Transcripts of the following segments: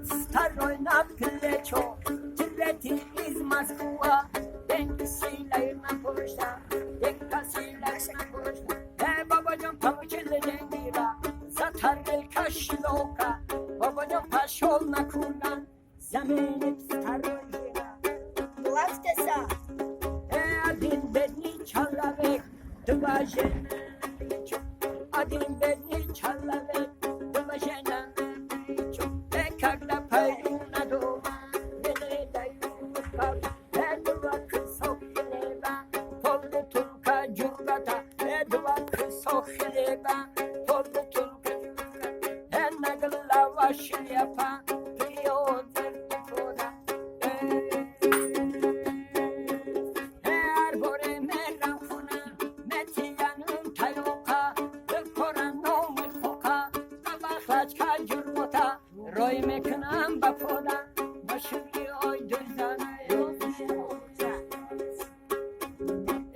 Staroj na plecio, treti iz Moskva, denk silajna pošta, denka silajna pošta. Babacığım tavukille dengira, zatar kaşloka, babacığım paşolna kulan, zaminik starojina. Lastesa. Adin beni çalavek, dvajen, adin beni çalavek, dvajen. Roy mekanam bapola, başımı oy düzana yolcuşa.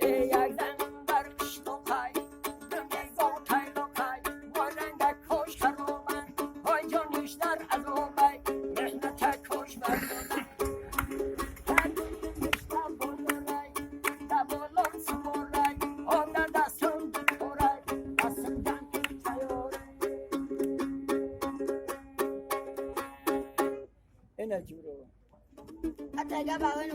Eyagdan barış lokay, dümdüz oltay lokay, moranda koş karoban, oy canışlar azobay, mehnete koş vardola. Her gün işler bololay, da bolon sporay, onda da söndük oray, basından çayor. Enerji bro. Ata gaba wani